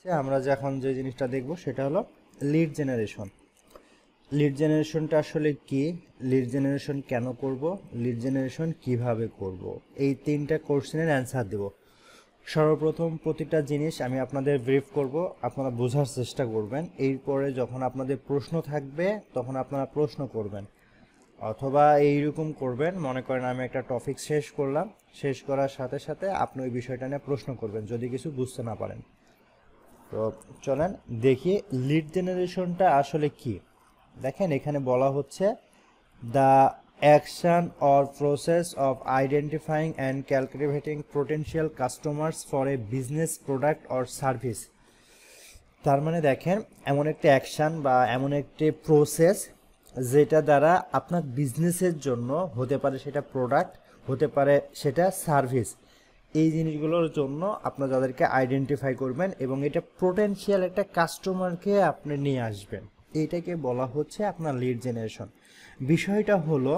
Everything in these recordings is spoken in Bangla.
আমরা যখন যে জিনিসটা দেখব সেটা হলো লিড জেনারেশন। লিড জেনারেশনটা আসলে কি, লিড জেনারেশন কেন করব, লিড জেনারেশন কিভাবে করব, এই তিনটা কোশ্চেনের অ্যান্সার দেব। সর্বপ্রথম প্রতিটা জিনিস আমি আপনাদের ব্রিফ করব, আপনারা বোঝার চেষ্টা করবেন। এরপরে যখন আপনাদের প্রশ্ন থাকবে তখন আপনারা প্রশ্ন করবেন, অথবা এইরকম করবেন, মনে করেন আমি একটা টপিক শেষ করলাম, শেষ করার সাথে সাথে আপনি ওই বিষয়টা নিয়ে প্রশ্ন করবেন যদি কিছু বুঝতে না পারেন। তো চলেন দেখি লিড জেনারেশনটা আসলে কি। দেখেন এখানে বলা হচ্ছে the action or process of identifying and calculating potential customers for a business product or service. তার মানে দেখেন এমন একটি অ্যাকশান বা এমন একটি প্রসেস যেটা দ্বারা আপনার বিজনেসের জন্য, হতে পারে সেটা প্রোডাক্ট, হতে পারে সেটা সার্ভিস, এই জিনিসগুলোর জন্য আপনার যাদেরকে আইডেন্টিফাই করবেন এবং এটা পোটেনশিয়াল একটা কাস্টমারকে আপনি নিয়ে আসবেন, এইটাকে বলা হচ্ছে আপনার লিড জেনারেশন। বিষয়টা হলো,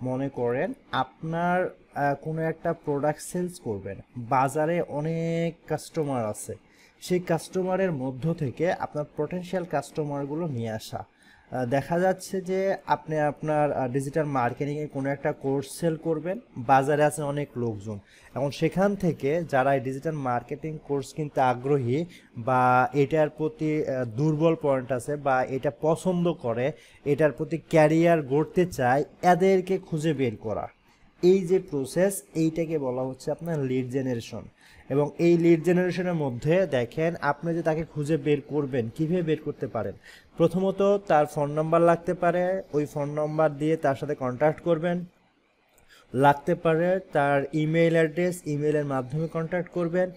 মনে করেন আপনার কোনো একটা প্রোডাক্ট সেলস করবেন, বাজারে অনেক কাস্টমার আছে, সেই কাস্টমারের মধ্য থেকে আপনার পটেনশিয়াল কাস্টমারগুলো নিয়ে আসা। দেখা যাচ্ছে যে আপনি আপনার ডিজিটাল মার্কেটিংয়ে কোনো একটা কোর্স সেল করবেন, বাজারে আছে অনেক লোকজন, এখন সেখান থেকে যারা এই ডিজিটাল মার্কেটিং কোর্স কিনতে আগ্রহী বা এটার প্রতি দুর্বল পয়েন্ট আছে বা এটা পছন্দ করে, এটার প্রতি ক্যারিয়ার গড়তে চায়, এদেরকে খুঁজে বের করা, এই যে প্রসেস, এইটাকে বলা হচ্ছে আপনার লিড জেনারেশন। এবং এই লিড জেনারেশনের মধ্যে দেখেন আপনি যে তাকে খুঁজে বের করবেন, কীভাবে বের করতে পারেন, প্রথমত তার ফোন নাম্বার লাগতে পারে, ওই ফোন নাম্বার দিয়ে তার সাথে কন্ট্যাক্ট করবেন, লাগতে পারে তার ইমেল অ্যাড্রেস, ইমেলের মাধ্যমে কন্ট্যাক্ট করবেন,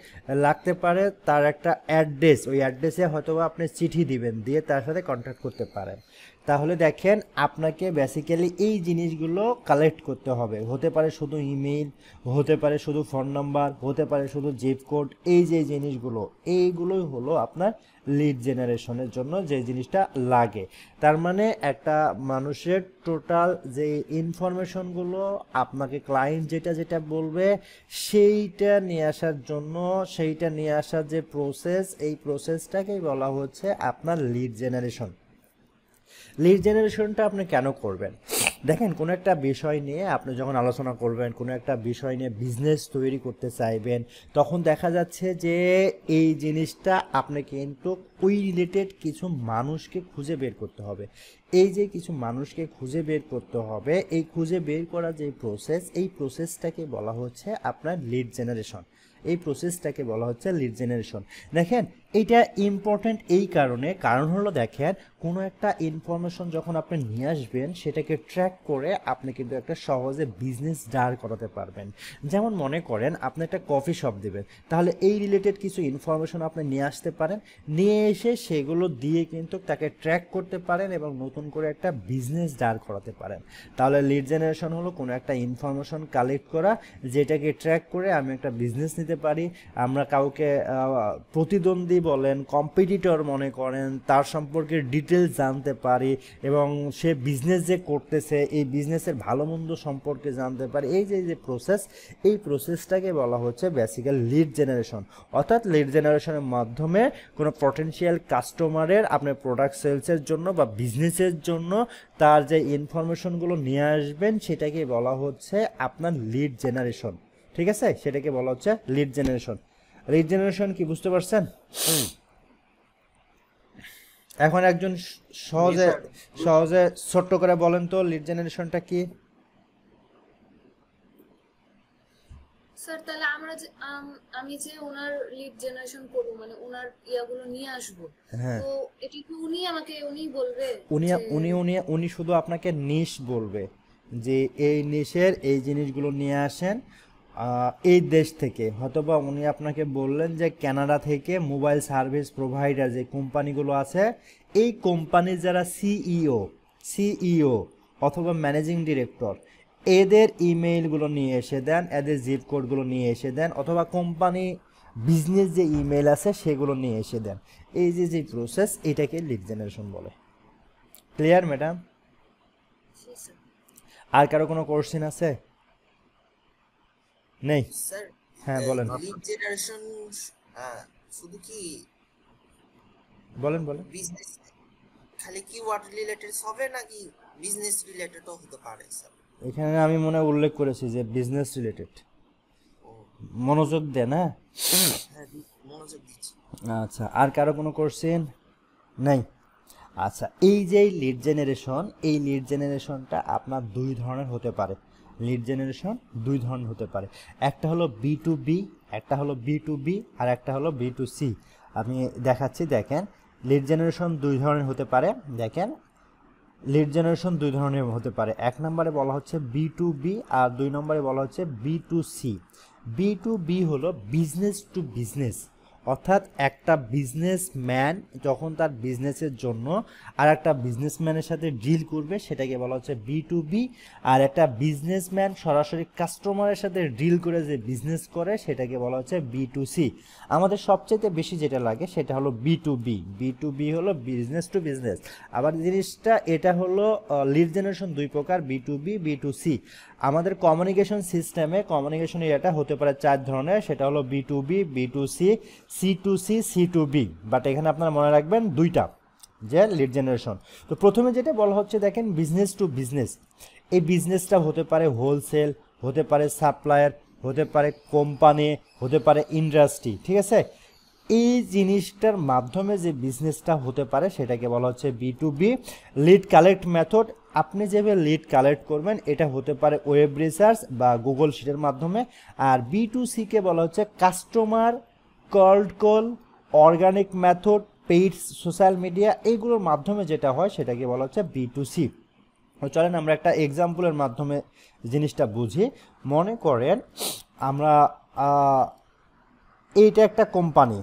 লাগতে পারে তার একটা অ্যাড্রেস, ওই অ্যাড্রেসে হয়তো আপনি চিঠি দিবেন, দিয়ে তার সাথে কন্ট্যাক্ট করতে পারেন। তাহলে দেখেন আপনাকে বেসিক্যালি এই জিনিসগুলো কালেক্ট করতে হবে, হতে পারে শুধু ইমেইল, হতে পারে শুধু ফোন নাম্বার, হতে পারে শুধু জিপ কোড, এই যে জিনিসগুলো, এইগুলোই হলো আপনার লিড জেনারেশনের জন্য যে জিনিসটা লাগে। তার মানে একটা মানুষের টোটাল যে ইনফরমেশনগুলো আপনাকে ক্লায়েন্ট যেটা যেটা বলবে সেইটা নিয়ে আসার জন্য, সেইটা নিয়ে আসার যে প্রসেস, এই প্রসেসটাকেই বলা হচ্ছে আপনার লিড জেনারেশন। লিড জেনারেশনটা আপনি কেন করবেন, দেখেন কোনো একটা বিষয় নিয়ে আপনি যখন আলোচনা করবেন, কোনো একটা বিষয় নিয়ে বিজনেস তৈরি করতে চাইবেন, তখন দেখা যাচ্ছে যে এই জিনিসটা আপনাকে কিন্তু ওই রিলেটেড কিছু মানুষকে খুঁজে বের করতে হবে। এই যে কিছু মানুষকে খুঁজে বের করতে হবে, এই খুঁজে বের করা যে প্রসেস, এই প্রসেসটাকে বলা হচ্ছে আপনার লিড জেনারেশন। এই প্রসেসটাকে বলা হচ্ছে লিড জেনারেশন। দেখেন এইটা ইম্পর্ট্যান্ট এই কারণ হলো দেখেন কোনো একটা ইনফরমেশন যখন আপনি নিয়ে আসবেন, সেটাকে ট্র্যাক করে আপনি কিন্তু একটা সহজে বিজনেস দাঁড় করাতে পারবেন। যেমন মনে করেন আপনি একটা কফি শপ দেবেন, তাহলে এই রিলেটেড কিছু ইনফরমেশন আপনি নিয়ে আসতে পারেন, নিয়ে এসে সেগুলো দিয়ে কিন্তু তাকে ট্র্যাক করতে পারেন এবং নতুন করে একটা বিজনেস দাঁড় করাতে পারেন। তাহলে লিড জেনারেশন হলো কোনো একটা ইনফরমেশন কালেক্ট করা, যেটাকে ট্র্যাক করে আমি একটা বিজনেস নিতে পারি। আমরা কাউকে প্রতিদ্বন্দ্বী বলেন, কম্পিটিটর মনে করেন, তার সম্পর্কে ডিটেলস জানতে পারি এবং সে বিজনেস যে করতেছে এই বিজনেসের ভালো মন্দ সম্পর্কে জানতে পারি। এই যে প্রসেস, এই প্রসেসটাকে বলা হচ্ছে বেসিক্যালি লিড জেনারেশন। অর্থাৎ লিড জেনারেশনের মাধ্যমে কোনো পটেনশিয়াল কাস্টমারের আপনার প্রোডাক্ট সেলসের জন্য বা বিজনেসের জন্য তার যে ইনফরমেশনগুলো নিয়ে আসবেন, সেটাকে বলা হচ্ছে আপনার লিড জেনারেশন। ঠিক আছে, সেটাকে বলা হচ্ছে লিড জেনারেশন। লিড জেনারেশন কি বুঝতে পারছেন? এখন একজন সহজে সহজে ছোট্ট করে বলেন তো লিড জেনারেশনটা কি? স্যার তাহলে আমরা যে আমি যে ওনার লিড জেনারেশন করব, মানে ওনার ইয়াগুলো নিয়ে আসব, হ্যাঁ, তো এটা কি উনি বলবে উনি যে? উনি উনি উনি শুধু আপনাকে নিশ বলবে যে এই নিশের এই জিনিসগুলো নিয়ে আসেন এই দেশ থেকে। হয়তোবা উনি আপনাকে বললেন যে কানাডা থেকে মোবাইল সার্ভিস প্রোভাইডার যে কোম্পানিগুলো আছে, এই কোম্পানির যারা সিইও অথবা ম্যানেজিং ডিরেক্টর, এদের ইমেইলগুলো নিয়ে এসে দেন, এদের জিপ কোডগুলো নিয়ে এসে দেন, অথবা কোম্পানি বিজনেস যে ইমেইল আছে সেগুলো নিয়ে এসে দেন। এই যে প্রসেস, এটাকে লিড জেনারেশন বলে। Clear madam? জি স্যার। আর কারো কোনো কোশ্চেন আছে? নেই? স্যার, হ্যাঁ বলেন। লিড জেনারেশন শুধু কি বলেন বলেন। বিজনেস খালি কিওয়ার্ড রিলেটেড হবে নাকি বিজনেস রিলেটেডও হতে পারে স্যার? এখানে আমি মনে হয় উল্লেখ করেছি যে বিজনেস রিলেটেড। ও মনোযোগ দেন, হ্যাঁ। হ্যাঁ, মনোযোগ দিচ্ছি। আচ্ছা, আর কারো কোনো কোশ্চেন নাই? আচ্ছা, এই যে লিড জেনারেশন, এই লিড জেনারেশনটা আপনার দুই ধরনের হতে পারে। লিড জেনারেশন দুই ধরনের হতে পারে, একটা হলো বি টু বি, একটা হলো বি টু বি, আর একটা হলো বি টু সি। আমি দেখাচ্ছি, দেখেন লিড জেনারেশন দুই ধরনের হতে পারে। দেখেন লিড জেনারেশন দুই ধরনের হতে পারে। এক নম্বরে বলা হচ্ছে বি টু বি, আর দুই নম্বরে বলা হচ্ছে B to C. B to B হলো বিজনেস টু বিজনেস, অর্থাৎ একটা বিজনেসম্যান যখন তার বিজনেসের জন্য আর একটা বিজনেসম্যানের সাথে ডিল করবে সেটাকে বলা হচ্ছে বি টু বি। আর একটা বিজনেসম্যান সরাসরি কাস্টমারের সাথে ডিল করে যে বিজনেস করে সেটাকে বলা হচ্ছে বি টু সি। আমাদের সবচেয়ে বেশি যেটা লাগে সেটা হলো B to B. B to B হলো বিজনেস টু বিজনেস। আবার জিনিসটা এটা হলো লিড জেনারেশন দুই প্রকার, B to B, B to C. আমাদের কমিউনিকেশন সিস্টেমে কমিউনিকেশন এরিয়াটা হতে পারে চার ধরনের, সেটা হলো B to B, B to C, C to C, C to B. But এখানে আপনারা মনে রাখবেন দুইটা যে লিড জেনারেশন। তো প্রথমে যেটা বলা হচ্ছে দেখেন বিজনেস টু বিজনেস। এই বিজনেসটা হতে পারে হোলসেল, হতে পারে সাপ্লায়ার, হতে পারে কোম্পানি, হতে পারে ইন্ডাস্ট্রি, ঠিক আছে। এই জিনিসটার মাধ্যমে যে বিজনেসটা হতে পারে সেটাকে বলা হচ্ছে B to B. Lead collect method, আপনি যেভাবে লিড কালেক্ট করবেন এটা হতে পারে ওয়েব রিসার্চ বা গুগল শিটের মাধ্যমে। আর বি টু সিকে বলা হচ্ছে customer, cold call, organic method, paid social media, এইগুলোর মাধ্যমে যেটা হয় সেটাকে বলা হচ্ছে বি টু সি। চলেন আমরা একটা এক্সাম্পলের মাধ্যমে জিনিসটা বুঝি। মনে করেন আমরা এইটা একটা কোম্পানি,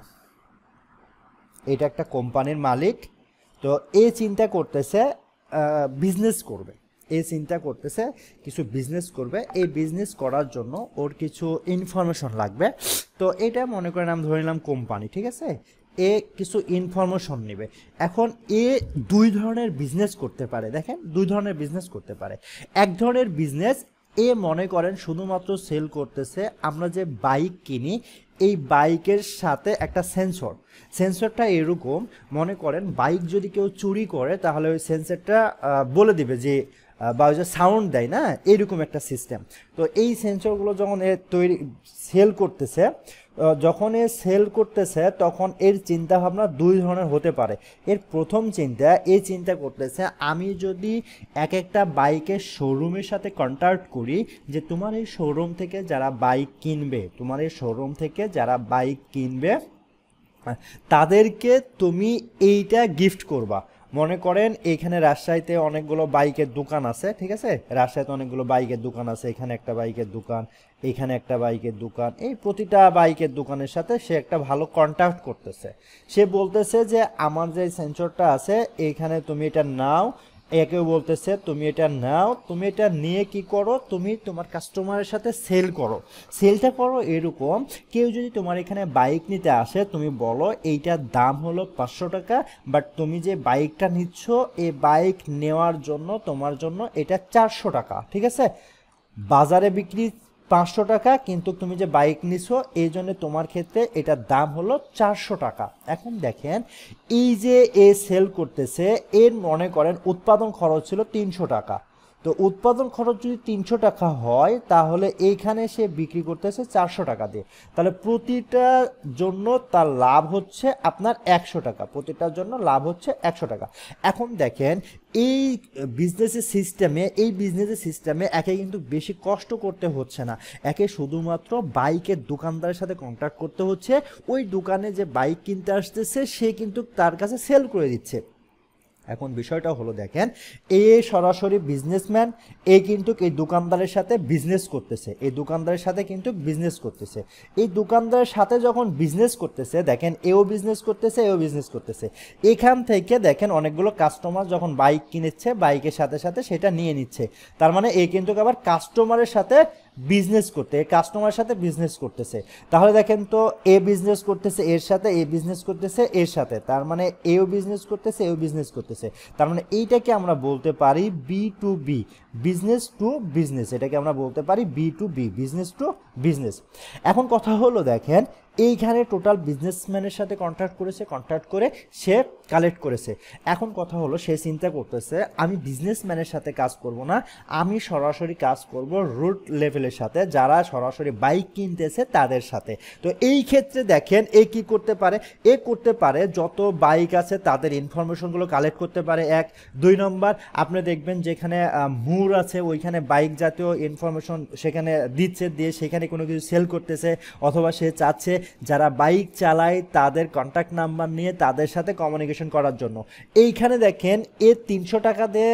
এটা একটা কোম্পানির মালিক। তো এ চিন্তা করতেছে বিজনেস করবে, এ চিন্তা করতেছে কিছু বিজনেস করবে। এই বিজনেস করার জন্য ওর কিছু ইনফরমেশন লাগবে। তো এটা মনে করেন আমি ধরে নিলাম কোম্পানি, ঠিক আছে। এ কিছু ইনফরমেশন নেবে। এখন এ দুই ধরনের বিজনেস করতে পারে, দেখেন দুই ধরনের বিজনেস করতে পারে। এক ধরনের বিজনেস এ মনে করেন শুধুমাত্র সেল করতেছে, আমরা যে বাইক কিনি এই বাইকের সাথে একটা সেন্সর, সেন্সরটা এরকম মনে করেন বাইক যদি কেউ চুরি করে তাহলে ওই সেন্সরটা বলে দিবে যে বা ওই যে সাউন্ড দেয় না, এইরকম একটা সিস্টেম। তো এই সেন্সরগুলো যখন এ তৈরি সেল করতেছে, যখন এ সেল করতেছে তখন এর চিন্তা ভাবনা দুই ধরনের হতে পারে। এর প্রথম চিন্তা, এ চিন্তা করতেছে আমি যদি এক একটা বাইকের শোরুমের সাথে কন্ট্যাক্ট করি যে তোমার এই শোরুম থেকে যারা বাইক কিনবে, তোমার এই শোরুম থেকে যারা বাইক কিনবে তাদেরকে তুমি এইটা গিফট করবা। মনে করেন এখানে রাজশাহীতে অনেকগুলো বাইকের দোকান আছে, ঠিক আছে। রাজশাহীতে অনেকগুলো বাইকের দোকান আছে, এখানে একটা বাইকের দোকান, এখানে একটা বাইকের দোকান। এই প্রতিটা বাইকের দোকানের সাথে সে একটা ভালো কন্ট্যাক্ট করতেছে। সে বলতেছে যে আমার যে সেন্সরটা আছে এখানে তুমি এটা নাও। একেও বলতেছে তুমি এটা নাও, তুমি এটা নিয়ে কি করো, তুমি তোমার কাস্টমারের সাথে সেল করো। সেলটা করো এরকম, কেউ যদি তোমার এখানে বাইক নিতে আসে তুমি বলো এইটার দাম হলো 500 টাকা, বাট তুমি যে বাইকটা নিচ্ছ এই বাইক নেওয়ার জন্য তোমার জন্য এটা 400 টাকা, ঠিক আছে। বাজারে বিক্রি 500 টাকা, কিন্তু তুমি যে বাইক নিছো এই জন্য তোমার ক্ষেত্রে এটার দাম হলো 400 টাকা। এখন দেখেন এই যে এ সেল করতেছে, এর মনে করেন উৎপাদন খরচ ছিল 300 টাকা। তো উৎপাদন খরচ যদি 300 টাকা হয় তাহলে এইখানে সে বিক্রি করতেছে 400 টাকা দিয়ে, তাহলে প্রতিটার জন্য তার লাভ হচ্ছে আপনার 100 টাকা, প্রতিটার জন্য লাভ হচ্ছে 100 টাকা। এখন দেখেন এই বিজনেসের সিস্টেমে একে কিন্তু বেশি কষ্ট করতে হচ্ছে না, একে শুধুমাত্র বাইকের দোকানদারের সাথে কন্ট্যাক্ট করতে হচ্ছে। ওই দোকানে যে বাইক কিনতে আসতেছে সে কিন্তু তার কাছে সেল করে দিচ্ছে। এখন বিষয়টা হলো দেখেন এ সরাসরি বিজনেসম্যান, এ কিন্তু এই দোকানদারের সাথে বিজনেস করতেছে, এই দোকানদারের সাথে কিন্তু বিজনেস করতেছে। এই দোকানদারের সাথে যখন বিজনেস করতেছে দেখেন এও বিজনেস করতেছে, এও বিজনেস করতেছে। এখান থেকে দেখেন অনেকগুলো কাস্টমার যখন বাইক কিনেছে বাইকের সাথে সাথে সেটা নিয়ে নিচ্ছে, তার মানে এ কিন্তু আবার কাস্টমারের সাথে বিজনেস করতে, কাস্টমারের সাথে বিজনেস করতেছে। তাহলে দেখেন তো এ বিজনেস করতেছে এর সাথে, এ বিজনেস করতেছে এর সাথে, তার মানে এও বিজনেস করতেছে এও বিজনেস করতেছে। তার মানে এইটাকে আমরা বলতে পারি B to B, business to business. এটাকে আমরা বলতে পারি B to B, business to business. এখন কথা হলো দেখেন এইখানে টোটাল বিজনেসম্যানের সাথে কন্ট্যাক্ট করেছে, কন্ট্যাক্ট করে সে কালেক্ট করেছে। এখন কথা হলো সে চিন্তা করতেছে আমি বিজনেসম্যানের সাথে কাজ করব না, আমি সরাসরি কাজ করব রুট লেভেলের সাথে, যারা সরাসরি বাইক কিনতেছে তাদের সাথে। তো এই ক্ষেত্রে দেখেন এ কি করতে পারে, এ করতে পারে যত বাইক আছে তাদের ইনফরমেশনগুলো কালেক্ট করতে পারে। 1 2 নম্বর আপনি দেখবেন যেখানে মুর আছে ওইখানে বাইক জাতীয় ইনফরমেশন সেখানে দিচ্ছে, দিয়ে সেখানে কোনো কিছু সেল করতেছে, অথবা সে চাচ্ছে যারা বাইক চালায় তাদের কন্ট্যাক্ট নাম্বার নিয়ে তাদের সাথে কমিউনিকেশন করার জন্য। এইখানে দেখেন এ 300 টাকা দিয়ে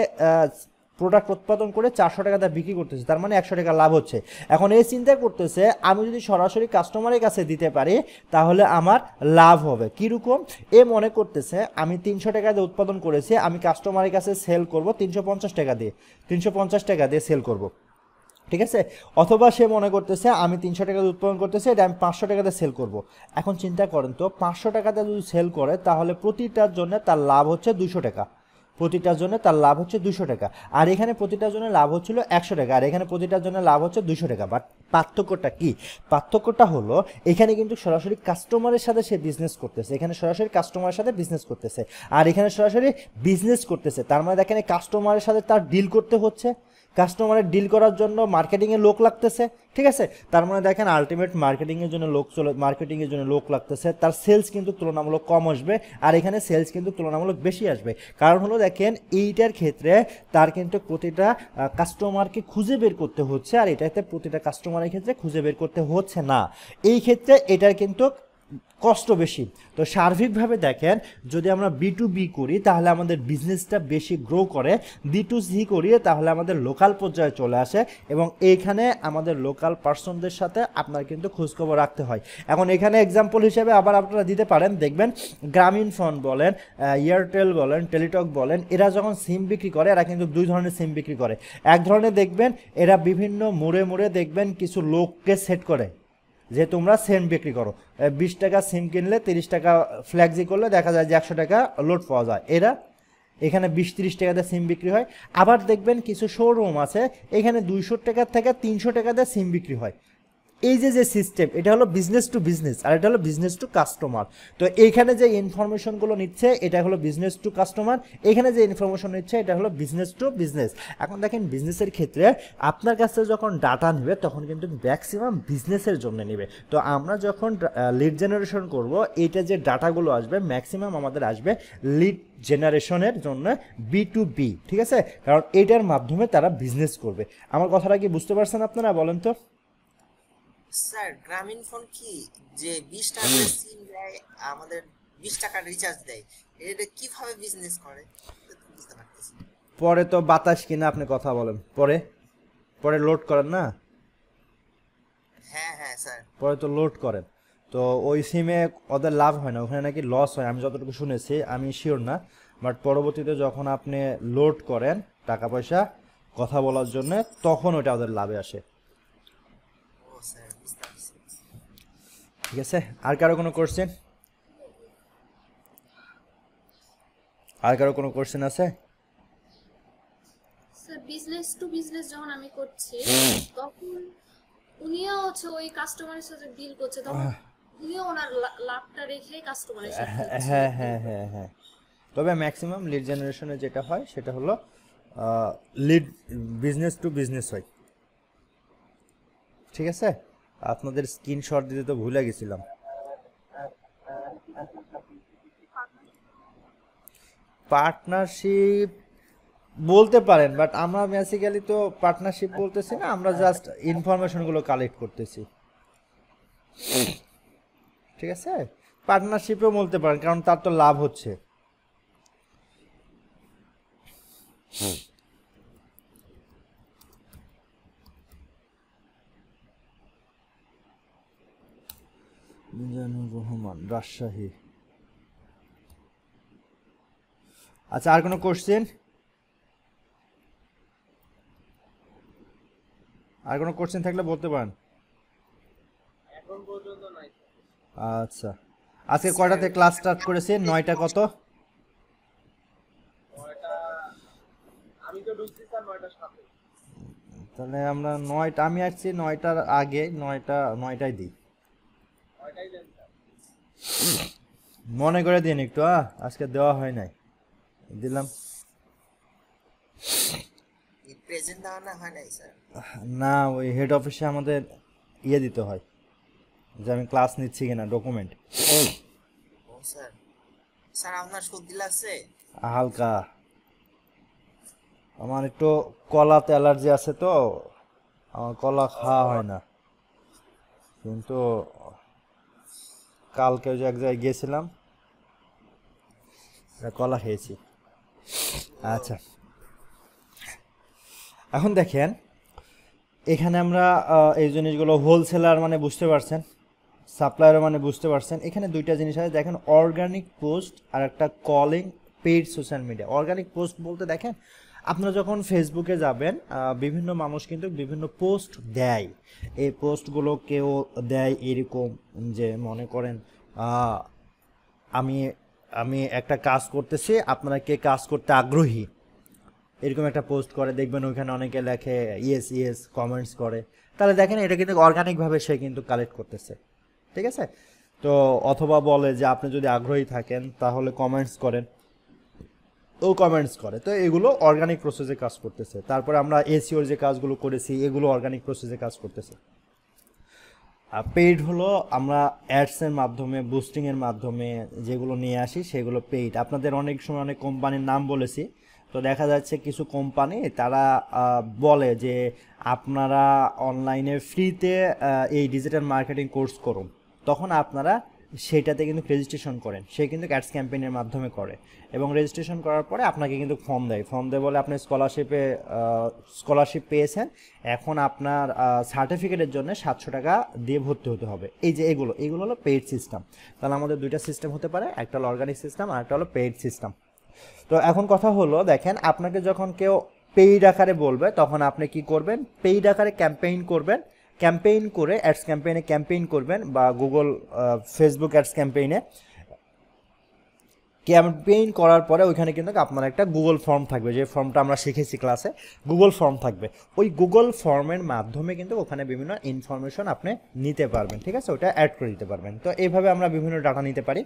প্রোডাক্ট উৎপাদন করে 400 টাকা দিয়ে বিক্রি করতেছে, তার মানে 100 টাকা লাভ হচ্ছে। এখন এই চিন্তা করতেছে আমি যদি সরাসরি কাস্টমারের কাছে দিতে পারি তাহলে আমার লাভ হবে। কীরকম, এ মনে করতেছে আমি 300 টাকা দিয়ে উৎপাদন করেছি, আমি কাস্টমারের কাছে সেল করব 350 টাকা দিয়ে, 350 টাকা দিয়ে সেল করব, ঠিক আছে। অথবা সে মনে করতেছে আমি 300 টাকা দিয়ে উৎপাদন করতেছি, এটা আমি 500 টাকাতে সেল করব। এখন চিন্তা করেন তো 500 টাকাতে যদি সেল করে তাহলে প্রতিটার জন্য তার লাভ হচ্ছে 200 টাকা, প্রতিটার জন্য তার লাভ হচ্ছে 200 টাকা। আর এখানে প্রতিটার জন্য লাভ হচ্ছিল 100 টাকা, আর এখানে প্রতিটার জন্য লাভ হচ্ছে 200 টাকা। বাট পার্থক্যটা কি, পার্থক্যটা হলো এখানে কিন্তু সরাসরি কাস্টমারের সাথে সে বিজনেস করতেছে, এখানে সরাসরি কাস্টমারের সাথে বিজনেস করতেছে, আর এখানে সরাসরি বিজনেস করতেছে। তার মানে দেখেন কাস্টমারের সাথে তার ডিল করতে হচ্ছে, কাস্টমারের ডিল করার জন্য মার্কেটিংয়ে লোক লাগতেছে, ঠিক আছে। তার মানে দেখেন আলটিমেট মার্কেটিংয়ের জন্য লোক লাগতেছে, তার সেলস কিন্তু তুলনামূলক কম আসবে, আর এখানে সেলস কিন্তু তুলনামূলক বেশি আসবে। কারণ হলো দেখেন এইটার ক্ষেত্রে তার কিন্তু প্রতিটা কাস্টমারকে খুঁজে বের করতে হচ্ছে, আর এটাতে প্রতিটা কাস্টমারের ক্ষেত্রে খুঁজে বের করতে হচ্ছে না। এই ক্ষেত্রে এটার কিন্তু কষ্ট বেশি। তো সার্বিকভাবে দেখেন যদি আমরা B2B করি তাহলে আমাদের বিজনেসটা বেশি গ্রো করে, B2C করি তাহলে আমাদের লোকাল পর্যায়ে চলে আসে, এবং এইখানে আমাদের লোকাল পার্সনদের সাথে আপনার কিন্তু খোঁজখবর রাখতে হয়। এখন এখানে এক্সাম্পল হিসেবে আবার আপনারা দিতে পারেন, দেখবেন গ্রামীণ ফোন বলেন, এয়ারটেল বলেন, টেলিটক বলেন, এরা যখন সিম বিক্রি করে এরা কিন্তু 2 ধরনের সিম বিক্রি করে। এক ধরনের দেখবেন এরা বিভিন্ন মোড়ে দেখবেন কিছু লোককে সেট করে যে তোমরা সিম বিক্রি করো, 20 টাকা সিম কিনলে 30 টাকা ফ্ল্যাক্সি করলে দেখা যায় যে 100 টাকা লোড পাওয়া যায়, এরা এখানে 20-30 টাকাতে সিম বিক্রি হয়। আবার দেখবেন কিছু শোরুম আছে এখানে 200 টাকা থেকে 300 টাকাতে সিম বিক্রি হয়। এই যে সিস্টেম এটা হলো বিজনেস টু বিজনেস, আর এটা হলো বিজনেস টু কাস্টমার। তো এইখানে যে ইনফরমেশনগুলো নিচ্ছে এটা হলো বিজনেস টু কাস্টমার, এখানে যে ইনফরমেশন নিচ্ছে এটা হলো বিজনেস টু বিজনেস। এখন দেখেন বিজনেসের ক্ষেত্রে আপনার কাছে যখন ডাটা নেবে তখন কিন্তু ম্যাক্সিমাম বিজনেসের জন্য নেবে। তো আমরা যখন লিড জেনারেশন করব এইটা যে ডাটাগুলো আসবে ম্যাক্সিমাম আমাদের আসবে লিড জেনারেশনের জন্য B2B, ঠিক আছে, কারণ এটার মাধ্যমে তারা বিজনেস করবে। আমার কথাটা কি বুঝতে পারছেন আপনারা, বলেন তো? স্যার গ্রামীণ ফোন কি যে 20 টাকা সিম দেয় আমাদের 20 টাকা রিচার্জ দেয়, এটা কিভাবে বিজনেস করে বুঝতে পারতেছি না। পরে তো বাতাস কিনা আপনি কথা বলেন, পরে লোড করেন না, হ্যাঁ হ্যাঁ স্যার। পরে তো লোড করেন, তো ওই সিমে ওদের লাভ হয় না, ওখানে নাকি লস হয়, আমি যতটুকু শুনেছি, আমি শিওর না। বাট পরবর্তীতে যখন আপনি লোড করেন টাকা পয়সা কথা বলার জন্য তখন ওটা ওদের লাভে আসে, ও স্যার বুঝতে পারছি। ঠিক আছে। আর কারো কোনো কোশ্চেন, আছে? স্যার বিজনেস টু বিজনেস যখন আমি করছি তখন উনিও হচ্ছে ওই কাস্টমারের সাথে ডিল করছে, তখন উনিও ওনার লাভটা রেখেই কাস্টমারের সাথে হ্যাঁ, তবে ম্যাক্সিমাম লিড জেনারেশনে যেটা হয় সেটা হলো লিড বিজনেস টু বিজনেস হয়, ঠিক আছে। আপনাদের স্ক্রিনশট দিতে তো ভুলে গেছিলাম। পার্টনারশিপ বলতে পারেন, বাট আমরা বেসিক্যালি তো পার্টনারশিপ বলতেছি না, আমরা জাস্ট ইনফরমেশনগুলো কালেক্ট করতেছি, ঠিক আছে। পার্টনারশিপও বলতে পারেন কারণ তার তো লাভ হচ্ছে। মিজানুর রহমান, রাজশাহী। আচ্ছা, আর কোনো কোশ্চেন? আর কোনো কোশ্চেন থাকলে বলতে পারেন। এখন পর্যন্ত নাই। আচ্ছা, আজকে কয়টাতে ক্লাস স্টার্ট করেছে? 9টা কত? 9টা আমি তো ঢুকছি স্যার 9টা 7। তাহলে আমরা 9টা, আমি আসছি 9টার আগে, 9টাই দিই। 9টাই দেন। মনে করে দিন একটু, আজকে দেওয়া হয় নাই, দিলাম। প্রেজেন্ট দেওয়া না হয় নাই স্যার? না, ওই হেড অফিসে আমাদের দিতে হয় যে আমি ক্লাস নিচ্ছি কিনা, ডকুমেন্ট। ও স্যার, স্যার আপনার সর্দি লাগছে? হালকা, আমার একটু কলাতে অ্যালার্জি আছে তো, আমার কলা খাওয়া হয় না। কিন্তু কালকে যে এক জায়গায় গিয়েছিলাম, কলা খেয়েছি। আচ্ছা, এখন দেখেন এখানে আমরা এই জিনিসগুলো হোলসেলার মানে বুঝতে পারছেন, সাপ্লায়ার মানে বুঝতে পারছেন। এখানে দুইটা জিনিস আছে দেখেন, অর্গানিক পোস্ট আর একটা calling paid social media. Organic post বলতে দেখেন, আপনারা যখন ফেসবুকে যাবেন, বিভিন্ন মানুষ কিন্তু বিভিন্ন পোস্ট দেয়। এই পোস্টগুলো কেউ দেয় এরকম যে মনে করেন আমি আমি একটা কাজ করতেছি, আপনারা কে কাজ করতে আগ্রহী, এরকম একটা পোস্ট করে, দেখবেন ওইখানে অনেকে লেখে ইয়েস ইয়েস, কমেন্টস করে। তাহলে দেখেন এটা কিন্তু অর্গানিকভাবে সে কিন্তু কালেক্ট করতেছে, ঠিক আছে? তো অথবা বলে যে আপনি যদি আগ্রহী থাকেন তাহলে কমেন্টস করেন, ও কমেন্টস করে। তো এগুলো অর্গানিক প্রসেসে কাজ করতেছে। তারপরে আমরা এসইওর যে কাজগুলো করেছি, এগুলো অর্গানিক প্রসেসে কাজ করতেছে। আর পেইড হলো আমরা অ্যাডসের মাধ্যমে, বুস্টিংয়ের মাধ্যমে যেগুলো নিয়ে আসি সেগুলো পেইড। আপনাদের অনেক সময় অনেক কোম্পানির নাম বলেছি, তো দেখা যাচ্ছে কিছু কোম্পানি তারা বলে যে আপনারা অনলাইনে ফ্রিতে এই ডিজিটাল মার্কেটিং কোর্স করুন, তখন আপনারা সেটাতে কিন্তু রেজিস্ট্রেশন করেন। সে কিন্তু অ্যাডস ক্যাম্পেইনের মাধ্যমে করে, এবং রেজিস্ট্রেশন করার পরে আপনাকে কিন্তু ফর্ম দেয়। ফর্ম দেয় বলে আপনি স্কলারশিপ পেয়েছেন, এখন আপনার সার্টিফিকেটের জন্য 700 টাকা দিয়ে ভর্তি হতে হবে। এই যে এগুলো হলো পেইড সিস্টেম। তাহলে আমাদের দুইটা সিস্টেম হতে পারে, একটা হলো অর্গানিক সিস্টেম আর একটা হলো পেইড সিস্টেম। তো এখন কথা হলো দেখেন, আপনাকে যখন কেউ পেইড আকারে বলবে তখন আপনি কি করবেন? পেইড আকারে ক্যাম্পেইন করবেন, ক্যাম্পেইন করে অ্যাডস ক্যাম্পেইনে ক্যাম্পেইন করবেন, বা গুগল ফেসবুক অ্যাডস ক্যাম্পেইনে ক্যাম্পেইন করার পরে ওইখানে কিন্তু আপনার একটা গুগল ফর্ম থাকবে, যে ফর্মটা আমরা শিখেছি ক্লাসে, গুগল ফর্ম থাকবে। ওই গুগল ফর্মের মাধ্যমে কিন্তু ওখানে বিভিন্ন ইনফরমেশন আপনি নিতে পারবেন, ঠিক আছে? ওটা অ্যাড করে দিতে পারবেন। তো এইভাবে আমরা বিভিন্ন ডাটা নিতে পারি।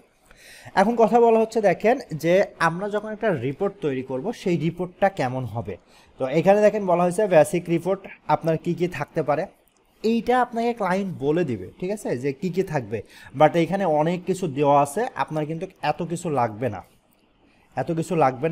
এখন কথা বলা হচ্ছে দেখেন, যে আমরা যখন একটা রিপোর্ট তৈরি করব সেই রিপোর্টটা কেমন হবে। তো এখানে দেখেন বলা হয়েছে বেসিক রিপোর্ট আপনার কি কি থাকতে পারে, এইটা আপনাকে ক্লায়েন্ট বলে দিবে, ঠিক আছে, যে কি কি থাকবে। বাট এখানে অনেক কিছু দেওয়া আছে, আপনার কিন্তু এত কিছু লাগবে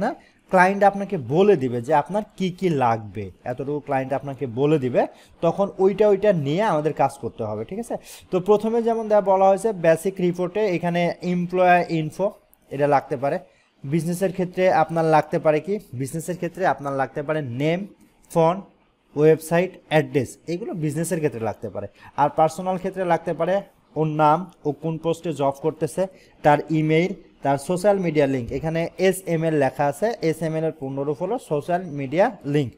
না, ক্লায়েন্ট আপনাকে বলে দিবে যে আপনার কি কি লাগবে, এতটুকু ক্লায়েন্ট আপনাকে বলে দিবে, তখন ওইটা নিয়ে আমাদের কাজ করতে হবে, ঠিক আছে? তো প্রথমে যেমন বলা হয়েছে বেসিক রিপোর্টে এখানে এমপ্লয়ার ইনফো, এটা লাগতে পারে। বিজনেসের ক্ষেত্রে আপনার লাগতে পারে কি? বিজনেসের ক্ষেত্রে আপনার লাগতে পারে নেম, ফোন, ওয়েবসাইট, অ্যাড্রেস, এগুলো বিজনেসের ক্ষেত্রে লাগতে পারে। আর পার্সোনাল ক্ষেত্রে লাগতে পারে ওর নাম, ও কোন পোস্টে জব করতেছে, তার ইমেইল, তার সোশ্যাল মিডিয়া লিঙ্ক। এখানে SML লেখা আছে, SML এর পূর্ণরূপ হলো সোশ্যাল মিডিয়া লিঙ্ক,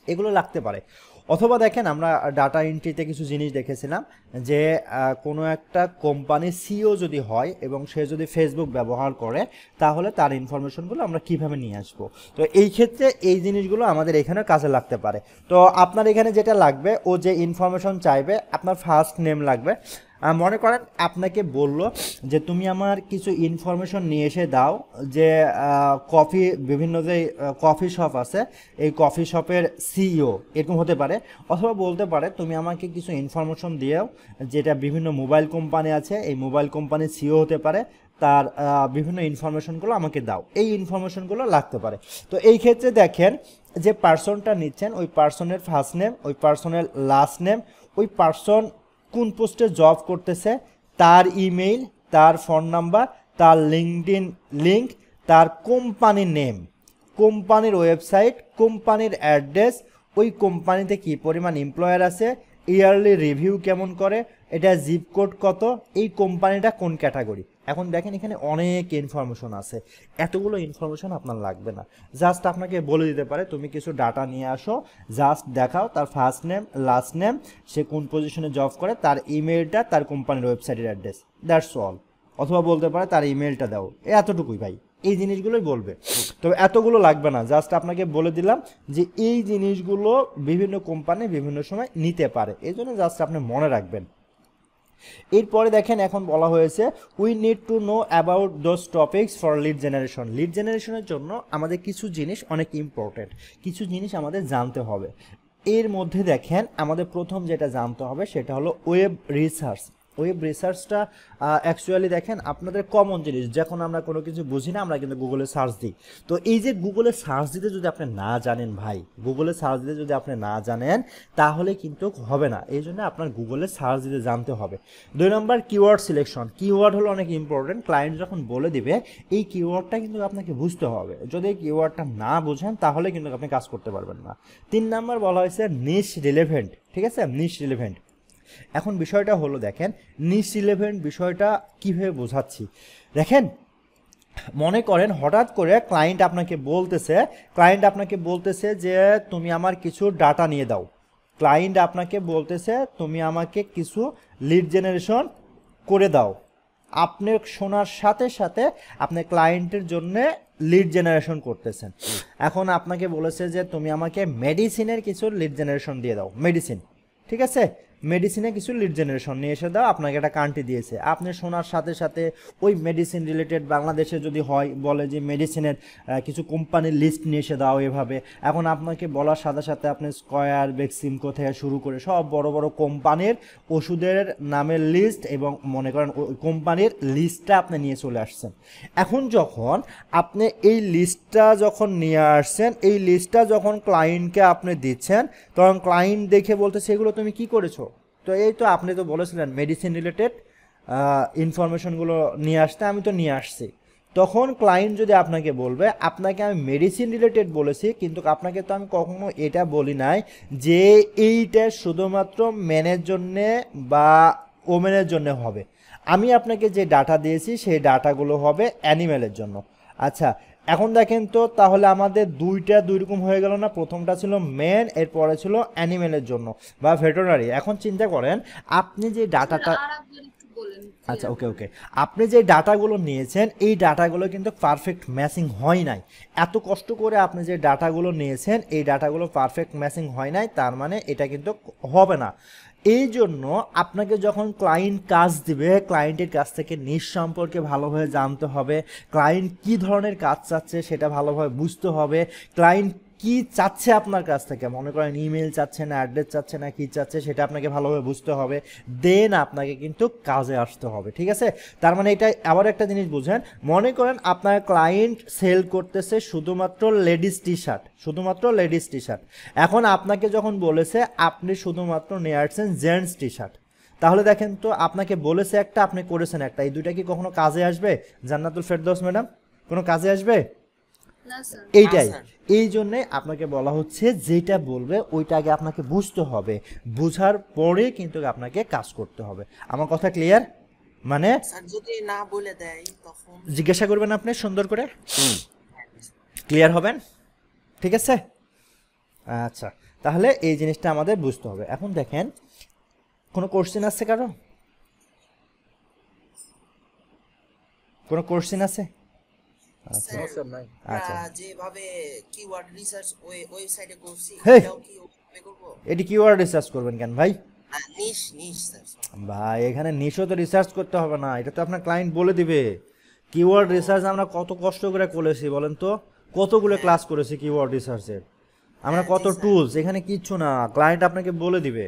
এগুলো লাগতে পারে। অথবা দেখেন আমরা ডাটা এন্ট্রিতে কিছু জিনিস দেখেছিলাম, যে কোনো একটা কোম্পানির সিও যদি হয় এবং সে যদি ফেসবুক ব্যবহার করে, তাহলে তার ইনফরমেশনগুলো আমরা কিভাবে নিয়ে আসবো। তো এই ক্ষেত্রে এই জিনিসগুলো আমাদের এখানে কাজে লাগতে পারে। তো আপনার এখানে যেটা লাগবে, ও যে ইনফরমেশন চাইবে, আপনার ফার্স্ট নেম লাগবে। মনে করেন আপনাকে বললো যে তুমি আমার কিছু ইনফরমেশন নিয়ে এসে দাও, যে বিভিন্ন যে কফি শপ আছে, এই কফি শপের সিইও, এরকম হতে পারে। অথবা বলতে পারে তুমি আমাকে কিছু ইনফরমেশন দিও, যেটা বিভিন্ন মোবাইল কোম্পানি আছে, এই মোবাইল কোম্পানির সিইও হতে পারে, তার বিভিন্ন ইনফরমেশনগুলো আমাকে দাও। এই ইনফরমেশনগুলো লাগতে পারে। তো এই ক্ষেত্রে দেখেন, যে পার্সনটা নিচ্ছেন, ওই পার্সনের ফার্স্ট নেম, ওই পার্সনের লাস্ট নেম, ওই পার্সন কোন পোস্টে জব করতেছে, তার ইমেইল, তার ফোন নাম্বার, তার লিঙ্কডইন লিঙ্ক, তার কোম্পানির নেম, কোম্পানির ওয়েবসাইট, কোম্পানির অ্যাড্রেস, ওই কোম্পানিতে কি পরিমাণ এমপ্লয়ার আছে, ইয়ারলি রিভিউ কেমন করে, এটা জিপ কোড কত, এই কোম্পানিটা কোন ক্যাটাগরি। এখন দেখেন এখানে অনেক ইনফরমেশন আছে, এতগুলো ইনফরমেশন আপনার লাগবে না। জাস্ট আপনাকে বলে দিতে পারে তুমি কিছু ডাটা নিয়ে আসো, জাস্ট দেখাও তার ফার্স্ট নেম, লাস্ট নেম, সে কোন পজিশনে জব করে, তার ইমেলটা, তার কোম্পানির ওয়েবসাইটের অ্যাড্রেস, দ্যাটস অল। অথবা বলতে পারে তার ইমেলটা দাও, এতটুকুই ভাই, এই জিনিসগুলোই বলবে। তবে এতগুলো লাগবে না, জাস্ট আপনাকে বলে দিলাম যে এই জিনিসগুলো বিভিন্ন কোম্পানি বিভিন্ন সময় নিতে পারে, এই জন্য জাস্ট আপনি মনে রাখবেন। এরপরে দেখেন এখন বলা হয়েছে we need to know about those topics for lead generation. Lead জেনারেশনের জন্য আমাদের কিছু জিনিস অনেক ইম্পর্টেন্ট, কিছু জিনিস আমাদের জানতে হবে। এর মধ্যে দেখেন আমাদের প্রথম যেটা জানতে হবে সেটা হলো ওয়েব রিসার্চ। ওয়েব রিসার্চটা অ্যাকচুয়ালি দেখেন আপনাদের কমন জিনিস, যখন আমরা কোনো কিছু বুঝি না আমরা কিন্তু গুগলে সার্চ দিই। তো এই যে গুগলে সার্চ দিতে যদি আপনি না জানেন ভাই, গুগলে সার্চ দিতে যদি আপনি না জানেন তাহলে কিন্তু হবে না, এই জন্য আপনার গুগলে সার্চ দিতে জানতে হবে। 2 নম্বর কিওয়ার্ড সিলেকশন। কিওয়ার্ড হলো অনেক ইম্পর্টেন্ট, ক্লায়েন্ট যখন বলে দিবে এই কিওয়ার্ডটা কিন্তু আপনাকে বুঝতে হবে, যদি এই কিওয়ার্ডটা না বুঝেন তাহলে কিন্তু আপনি কাজ করতে পারবেন না। 3 নম্বর বলা হয়েছে নিশ রিলেভেন্ট, ঠিক আছে, নিশ রিলেভেন্ট। এখন বিষয়টা হলো দেখেন নিশ রিলেভেন্ট বিষয়টা কীভাবে বোঝাচ্ছি। দেখেন মনে করেন হঠাৎ করে ক্লায়েন্ট আপনাকে বলতেছে যে তুমি আমার কিছু ডাটা নিয়ে দাও। ক্লায়েন্ট আপনাকে বলতেছে তুমি আমাকে কিছু লিড জেনারেশন করে দাও। আপনি শোনার সাথে সাথে আপনি ক্লায়েন্টের জন্য লিড জেনারেশন করতেছেন। এখন আপনাকে বলেছে যে তুমি আমাকে মেডিসিনের কিছু লিড জেনারেশন দিয়ে দাও, মেডিসিন, ঠিক আছে, মেডিসিনে কিছু লিড জেনারেশন নিয়ে এসে দাও, আপনাকে একটা কান্ট্রি দিয়েছে। আপনি শোনার সাথে সাথে ওই মেডিসিন রিলেটেড বাংলাদেশে যদি হয় বলে যে মেডিসিনের কিছু কোম্পানির লিস্ট নিয়ে এসে দাও এভাবে। এখন আপনাকে বলার সাথে সাথে আপনি স্কয়ার, বেক্সিমকো থেকে শুরু করে সব বড় বড় কোম্পানির ওষুধের নামের লিস্ট এবং মনে করেন ওই কোম্পানির লিস্টটা আপনি নিয়ে চলে আসছেন। এখন যখন আপনি এই লিস্টটা যখন নিয়ে আসছেন, এই লিস্টটা যখন ক্লায়েন্টকে আপনি দিচ্ছেন তখন ক্লায়েন্ট দেখে বলতেছে এগুলো তুমি কি করেছো? তো এই তো আপনি তো বলেছিলেন মেডিসিন রিলেটেড ইনফরমেশনগুলো নিয়ে আসতে, আমি তো নিয়ে আসছি। তখন ক্লায়েন্ট যদি আপনাকে বলবে আপনাকে আমি মেডিসিন রিলেটেড বলেছি কিন্তু আপনাকে তো আমি কখনো এটা বলি নাই যে এইটা শুধুমাত্র মেনের জন্যে বা ওমেনের জন্য হবে, আমি আপনাকে যে ডাটা দিয়েছি সেই ডাটাগুলো হবে অ্যানিমেলের জন্য। আচ্ছা এখন দেখেন তো তাহলে আমাদের দুই রকম হয়ে গেল না? প্রথমটা ছিল মেন, এরপরে ছিল অ্যানিমেলের জন্য বা ভেটেরিনারি। এখন চিন্তা করেন আপনি যে ডাটাটা, আচ্ছা ওকে, আপনি যে ডাটাগুলো নিয়েছেন এই ডাটাগুলো কিন্তু পারফেক্ট ম্যাচিং হয় নাই। এত কষ্ট করে আপনি যে ডাটাগুলো নিয়েছেন এই ডাটাগুলো পারফেক্ট ম্যাচিং হয় নাই, তার মানে এটা কিন্তু হবে না। এই জন্য আপনাকে যখন ক্লায়েন্ট কাজ দিবে ক্লায়েন্টের কাছ থেকে নিজ সম্পর্কে ভালোভাবে জানতে হবে, ক্লায়েন্ট কী ধরনের কাজ চাচ্ছে সেটা ভালোভাবে বুঝতে হবে, ক্লায়েন্ট কি চাচ্ছে আপনার কাছ থেকে, মনে করেন ইমেল চাচ্ছে না অ্যাড্রেস চাচ্ছে না কি চাচ্ছে সেটা আপনাকে ভালোভাবে বুঝতে হবে, দেন আপনাকে কিন্তু কাজে আসতে হবে, ঠিক আছে। তার মানে এটা আবার একটা জিনিস বুঝেন, মনে করেন আপনার ক্লায়েন্ট সেল করতেছে শুধুমাত্র লেডিস টি শার্ট, শুধুমাত্র লেডিস টি শার্ট। এখন আপনাকে যখন বলেছে আপনি শুধুমাত্র নিয়ে আসছেন জেন্টস টি শার্ট, তাহলে দেখেন তো আপনাকে বলেছে একটা আপনি করেছেন একটা, এই দুইটা কি কখনো কাজে আসবে জান্নাতুল ফেরদৌস ম্যাডাম? কোনো কাজে আসবে? এইটাই, এই জন্যে আপনাকে বলা হচ্ছে যেটা বলবে ওইটা আগে আপনাকে বুঝতে হবে, বুঝার পরে কিন্তু আপনাকে কাজ করতে হবে। আমার কথা ক্লিয়ার? মানে স্যার যদি না বলে দেয় তখন জিজ্ঞাসা করবেন আপনি সুন্দর করে, ক্লিয়ার হবেন, ঠিক আছে। আচ্ছা তাহলে এই জিনিসটা আমাদের বুঝতে হবে। এখন দেখেন কোনো কোশ্চেন আছে কারো? কোনো কোশ্চেন আছে? আচ্ছা আচ্ছা, যেভাবে কিওয়ার্ড রিসার্চ ওয়েবসাইটে করছি এটাও কি ওভাবে করব? এটি কিওয়ার্ড রিসার্চ করবেন কেন ভাই? নিশ স্যার ভাই এখানে নিশও তো রিসার্চ করতে হবে না, এটা তো আপনার ক্লায়েন্ট বলে দিবে। কিওয়ার্ড রিসার্চ আমরা কত কষ্ট করে করেছি বলেন তো, কতগুলো ক্লাস করেছি কিওয়ার্ড রিসার্চের, আমরা কত টুলস, এখানে কিচ্ছু না, ক্লায়েন্ট আপনাকে বলে দিবে।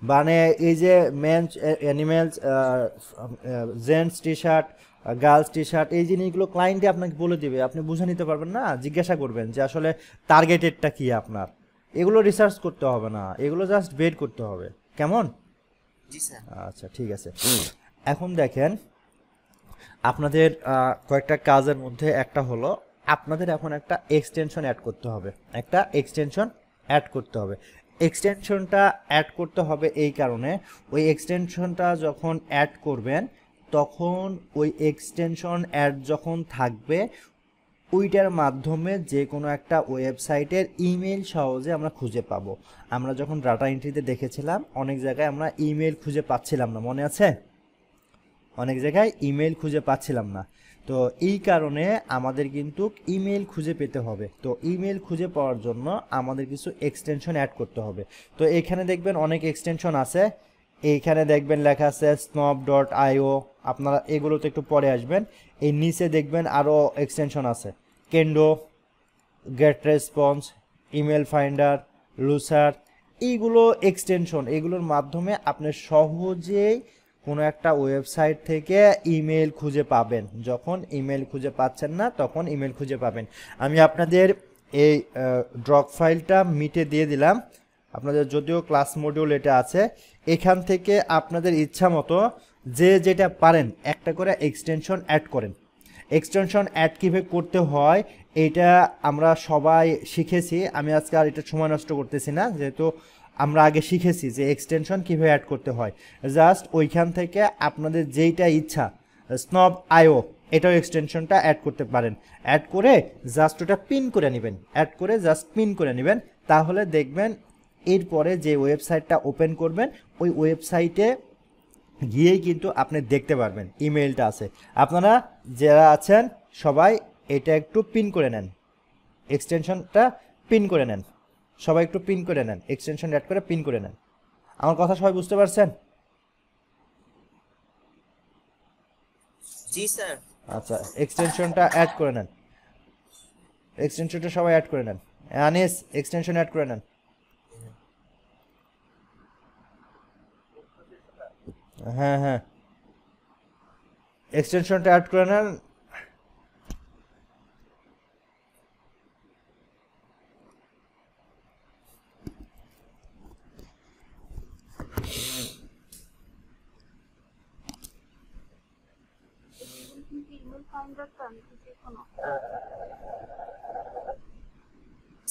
মানে এই যে men's, animals, gents T shirt, girls T shirt, এই জিনিসগুলো ক্লায়েন্টে আপনাকে বলে দিবে, আপনি বুঝে নিতে পারবেন না, জিজ্ঞাসা করবেন যে আসলে টার্গেটেডটা কি আপনার। এগুলো রিসার্চ করতে হবে না, এগুলো জাস্ট বের করতে হবে, কেমন? জি স্যার। আচ্ছা ঠিক আছে। এখন দেখেন আপনাদের কয়েকটা কাজের মধ্যে একটা হলো আপনাদের এখন একটা এক্সটেনশন অ্যাড করতে হবে, একটা এক্সটেনশন অ্যাড করতে হবে। এক্সটেনশনটা অ্যাড করতে হবে এই কারণে, ওই এক্সটেনশনটা যখন অ্যাড করবেন তখন ওই এক্সটেনশন অ্যাড যখন থাকবে ওইটার মাধ্যমে যে কোনো একটা ওয়েবসাইটের ইমেল সহজে আমরা খুঁজে পাবো। আমরা যখন ডাটা এন্ট্রিতে দেখেছিলাম অনেক জায়গায় আমরা ইমেল খুঁজে পাচ্ছিলাম না, মনে আছে? অনেক জায়গায় ইমেল খুঁজে পাচ্ছিলাম না, তো এই কারণে আমাদের কিন্তু ইমেল খুঁজে পেতে হবে। তো ইমেল খুঁজে পাওয়ার জন্য আমাদের কিছু এক্সটেনশন অ্যাড করতে হবে। তো এখানে দেখবেন অনেক এক্সটেনশন আছে, এইখানে দেখবেন লেখা আছে snop.io, আপনারা এগুলোতে একটু পরে আসবেন। এই নিচে দেখবেন আরও এক্সটেনশন আছে, কেন্ডো, গেট রেসপন্স, ইমেল ফাইন্ডার, লুসার, এইগুলো এক্সটেনশন। এগুলোর মাধ্যমে আপনি সহজেই কোনো একটা ওয়েবসাইট থেকে ইমেল খুঁজে পাবেন। যখন ইমেল খুঁজে পাচ্ছেন না তখন ইমেল খুঁজে পাবেন। আমি আপনাদের এই ড্রপ ফাইলটা মিটে দিয়ে দিলাম, আপনাদের যদিও ক্লাস মডিউল এটা আছে। এখান থেকে আপনাদের ইচ্ছা মতো যে যেটা পারেন একটা করে এক্সটেনশন অ্যাড করেন। এক্সটেনশন অ্যাড কীভাবে করতে হয় এটা আমরা সবাই শিখেছি, আমি আজকে আর এটা সময় নষ্ট করতেছি না, যেহেতু আমরা আগে শিখেছি যে এক্সটেনশন কীভাবে অ্যাড করতে হয়। জাস্ট ওইখান থেকে আপনাদের যেইটা ইচ্ছা, snop.io এটাও এক্সটেনশনটা অ্যাড করতে পারেন। অ্যাড করে জাস্ট ওটা পিন করে নেবেন, অ্যাড করে জাস্ট পিন করে নেবেন, তাহলে দেখবেন এরপরে যে ওয়েবসাইটটা ওপেন করবেন ওই ওয়েবসাইটে গিয়েই কিন্তু আপনি দেখতে পারবেন ইমেলটা আছে। আপনারা যারা আছেন সবাই এটা একটু পিন করে নেন, এক্সটেনশনটা পিন করে নেন, সবাই একটু পিন করে নেন, এক্সটেনশন অ্যাড করে পিন করে নেন। আমার কথা সবাই বুঝতে পারছেন? জি স্যার। আচ্ছা, এক্সটেনশনটা অ্যাড করে নেন, এক্সটেনশনটা সবাই অ্যাড করে নেন। আনিস এক্সটেনশন অ্যাড করে নেন। হ্যাঁ হ্যাঁ, এক্সটেনশনটা অ্যাড করে নেন।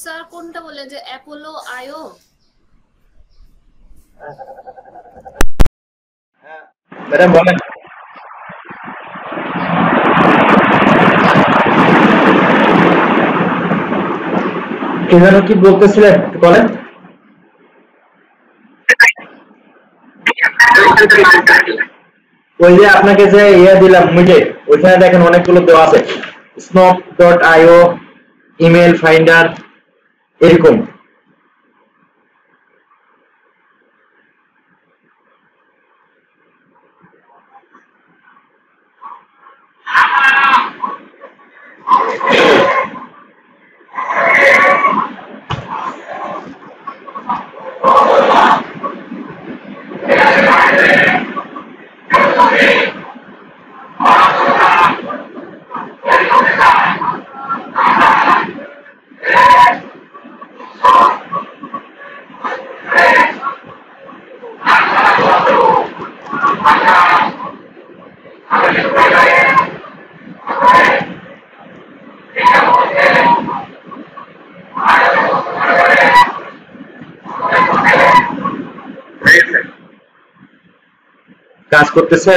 স্যার কোনটা বললেন যে অ্যাপোলো আইও? ম্যাডাম বলেন। কি যেন কি বলতেছিলেন একটু বলেন। ওই যে আপনাকে যে ইয়ে দিলাম মিটে, ওইখানে দেখেন অনেকগুলো দেওয়া আছে, snop.io, ইমেল ফাইন্ডার, এরকম। কাজ করতেছে?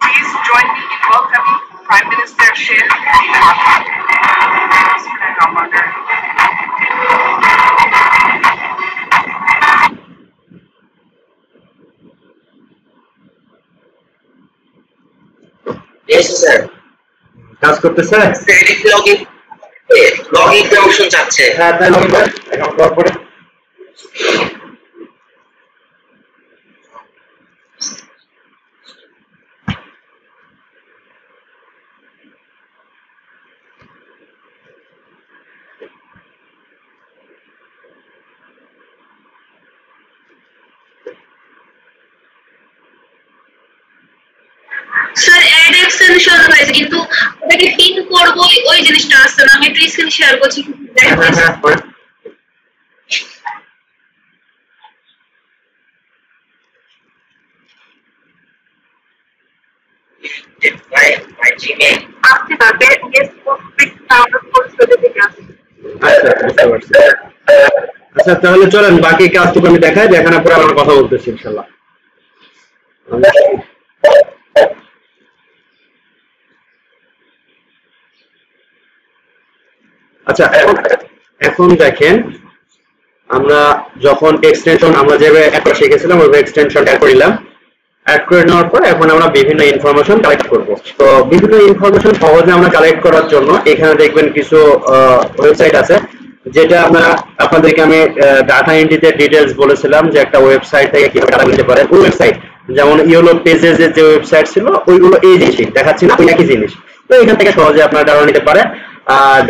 Please join me in welcoming Prime Minister Sheikh Yes sir. কাজ করতেছে? লগইন অপশন চাচ্ছে। হ্যাঁ তাই লগইন করেন, অ্যাকাউন্ট করার পরে স্যার অ্যাড এক্সটেনশন হয়েছে কিন্তু ওটাকে পিন করব ওই জিনিসটা আসছে না। আমি একটু স্ক্রিন শেয়ার করছি, করেন। আসছে না। গেস্ট পোস্ট ডাউনলোড করতে থেকে আসছে। আচ্ছা বুঝতে পারছি। আচ্ছা তাহলে চলেন বাকি কাজটুকু আমি দেখাই, দেখানোর পরে আমরা কথা বলতেছি ইনশাল্লাহ। আচ্ছা এখন দেখেন আমরা যখন এক্সটেনশন আমরা যেভাবে অ্যাড করা শিখেছিলাম ওইভাবে এক্সটেনশন অ্যাড করিলাম। অ্যাড করে নেওয়ার পর এখন আমরা বিভিন্ন ইনফরমেশন কালেক্ট করব। তো বিভিন্ন ইনফরমেশন সহজে আমরা কালেক্ট করার জন্য এখানে দেখবেন কিছু ওয়েবসাইট আছে, যেটা আপনাদেরকে আমি ডাটা এন্ট্রিতে ডিটেইলস বলেছিলাম যে একটা ওয়েবসাইট থেকে কিভাবে ডাটা নিতে পারে। ওই ওয়েবসাইট যেমন ইয়েলো পেজেস এর যে ওয়েবসাইট ছিল ওইগুলো এই জিনিসই দেখাচ্ছি না, ওই একই জিনিস। তো এখান থেকে সহজে আপনারা ডাটা নিতে পারে।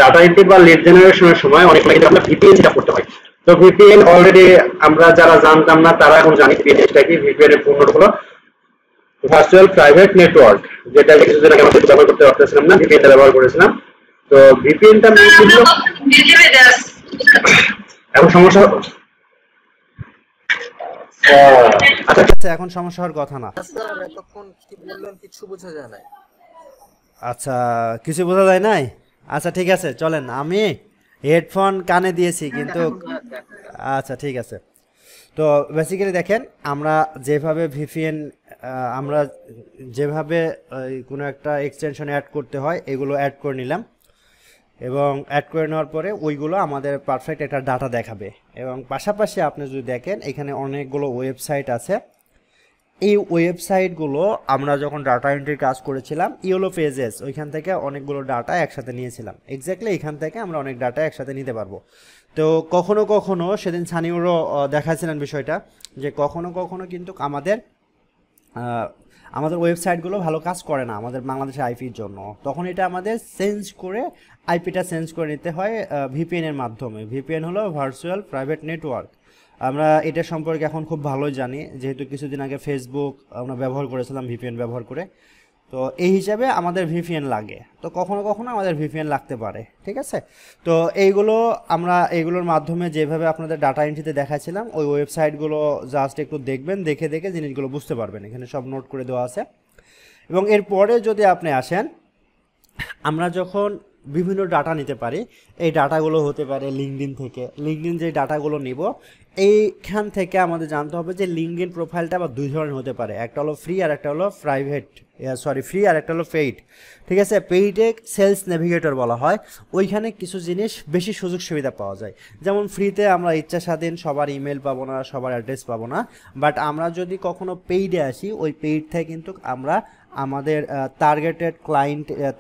ডাটা এন্ট্রি বা লিড জেনারেশনের সময় অনেক সময় কিন্তু আপনার ভিপিএন সেটআপ করতে হয়। তো ভিপিএন অলরেডি আমরা যারা জানতাম না তারা এখন জানি ভিপিএনটা কি। ভিপিএন এর পূর্ণ হলো ভার্চুয়াল প্রাইভেট নেটওয়ার্ক, যেটা কিছুদিন আগে আমরা ব্যবহার করতে পারতেছিলাম না, ভিপিএনটা ব্যবহার করেছিলাম। তো ভিপিএনটা মেইনলি হলো এখন সমস্যা আচ্ছা এখন সমস্যা হওয়ার কথা না। স্যার এতক্ষণ কি বললেন কিছু বোঝা যায় না। আচ্ছা কিছু বোঝা যায় নাই? আচ্ছা ঠিক আছে চলেন, আমি হেডফোন কানে দিয়েছি কিন্তু আচ্ছা ঠিক আছে। তো বেসিক্যালি দেখেন আমরা যেভাবে ভিপিএন আমরা যেভাবে কোনো একটা এক্সটেনশন অ্যাড করতে হয় এগুলো অ্যাড করে নিলাম, এবং অ্যাড করে নেওয়ার পরে ওইগুলো আমাদের পারফেক্ট একটা ডাটা দেখাবে। এবং পাশাপাশি আপনি যদি দেখেন এখানে অনেকগুলো ওয়েবসাইট আছে। এই ওয়েবসাইটগুলো আমরা যখন ডাটা এন্ট্রির কাজ করেছিলাম ইয়েলো পেজেস ওইখান থেকে অনেকগুলো ডাটা একসাথে নিয়েছিলাম। এক্স্যাক্টলি এখান থেকে আমরা অনেক ডাটা একসাথে নিতে পারবো। তো কখনো কখনো সেদিন সানিউরও দেখাচ্ছিলেন বিষয়টা যে কখনো কখনো কিন্তু আমাদের ওয়েবসাইটগুলো ভালো কাজ করে না আমাদের বাংলাদেশের আইপির জন্য। তখন এটা আমাদের আইপিটা চেঞ্জ করে নিতে হয় ভিপিএনের মাধ্যমে। ভিপিএন হলো ভার্চুয়াল প্রাইভেট নেটওয়ার্ক। আমরা এটা সম্পর্কে এখন খুব ভালোই জানি, যেহেতু কিছুদিন আগে ফেসবুক আমরা ব্যবহার করেছিলাম ভিপিএন ব্যবহার করে। তো এই হিসাবে আমাদের ভিপিএন লাগে। তো কখনো কখনো আমাদের ভিপিএন লাগতে পারে, ঠিক আছে। তো আমরা এইগুলোর মাধ্যমে যেভাবে আপনাদের ডাটা এন্ট্রিতে দেখাচ্ছিলাম ওই ওয়েবসাইটগুলো জাস্ট একটু দেখবেন, দেখে দেখে জিনিসগুলো বুঝতে পারবেন। এখানে সব নোট করে দেওয়া আছে। এবং এরপরে যদি আপনি আসেন, আমরা যখন বিভিন্ন ডাটা নিতে পারি, এই ডাটাগুলো হতে পারে লিঙ্কডইন থেকে। লিঙ্কডইন যে ডাটাগুলো নিব এইখান থেকে আমাদের জানতে হবে যে লিঙ্কডইন প্রোফাইলটা আবার দুই ধরনের হতে পারে, একটা হলো ফ্রি আর একটা হলো ফ্রি আর একটা হলো পেইড, ঠিক আছে। পেইডে সেলস নেভিগেটর বলা হয়। ওইখানে কিছু জিনিস বেশি সুযোগ সুবিধা পাওয়া যায়। যেমন ফ্রিতে আমরা ইচ্ছা স্বাধীন সবার ইমেল পাবো না, সবার অ্যাড্রেস পাবো না। বাট আমরা যদি কখনো পেইডে আসি ওই পেইড থেকে কিন্তু আমরা আমাদের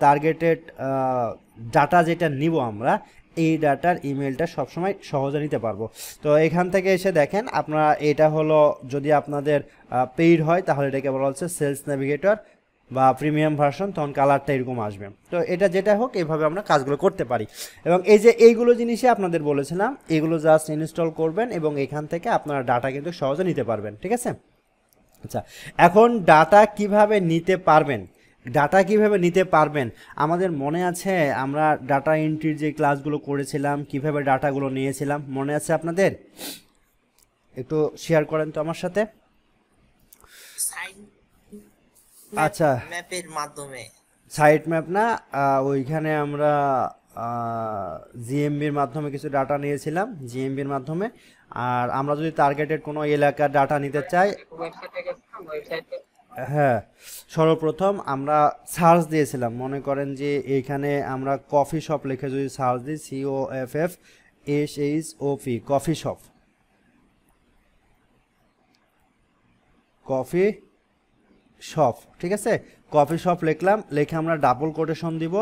টার্গেটেড ডাটা যেটা নিব আমরা এই ডাটার ইমেলটা সবসময় সহজে নিতে পারবো। তো এখান থেকে এসে দেখেন আপনারা, এটা হলো যদি আপনাদের পেইড হয় তাহলে এটাকে বলা হচ্ছে সেলস নেভিগেটর বা প্রিমিয়াম ভার্সন, তখন কালারটা এরকম আসবে। তো এটা যেটা হোক এইভাবে আমরা কাজগুলো করতে পারি। এবং এই যে এইগুলো জিনিসই আপনাদের বলেছিলাম, এগুলো জাস্ট ইনস্টল করবেন এবং এখান থেকে আপনারা ডাটা কিন্তু সহজে নিতে পারবেন, ঠিক আছে। আচ্ছা এখন ডাটা কিভাবে নিতে পারবেন আমাদের মনে আছে আমরা ডাটা এন্ট্রির যে ক্লাসগুলো করেছিলাম কিভাবে ডাটাগুলো নিয়েছিলাম, মনে আছে আপনাদের? একটু শেয়ার করেন তো আমার সাথে। আচ্ছা ম্যাপের মাধ্যমে, সাইট ম্যাপ না, ওইখানে আমরা জিএমবির মাধ্যমে কিছু ডাটা নিয়েছিলাম, জিএমবির মাধ্যমে। আর আমরা যদি টার্গেটেড কোনো এলাকার ডাটা নিতে চাই, হ্যাঁ সর্বপ্রথম আমরা সার্চ দিয়েছিলাম। মনে করেন যে এইখানে আমরা কফি শপ লিখে যদি সার্চ দিই, COFFSHOP কফি শপ, ঠিক আছে। কফি শপ লিখলাম, লিখে আমরা ডাবল কোটেশন দিব।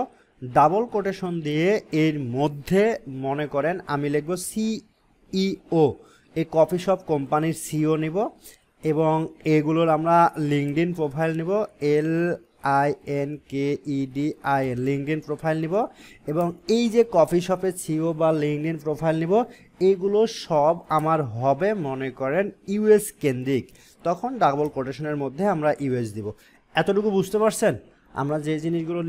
ডাবল কোটেশন দিয়ে এর মধ্যে মনে করেন আমি লিখব CEO, এই কফি শপ কোম্পানির সিও নিব। এবং এগুলোর আমরা লিঙ্কডইন প্রোফাইল নিব, LINKEDIN লিঙ্কডইন প্রোফাইল নিব। এবং এই যে কফি শপের সিও বা লিঙ্কডইন প্রোফাইল নিব, এগুলো সব আমার হবে মনে করেন ইউএস কেন্দ্রিক। তখন ডাবল কোটেশনের মধ্যে আমরা ইউএস দিব। এতটুকু বুঝতে পারছেন? আমরা যে জিনিসগুলো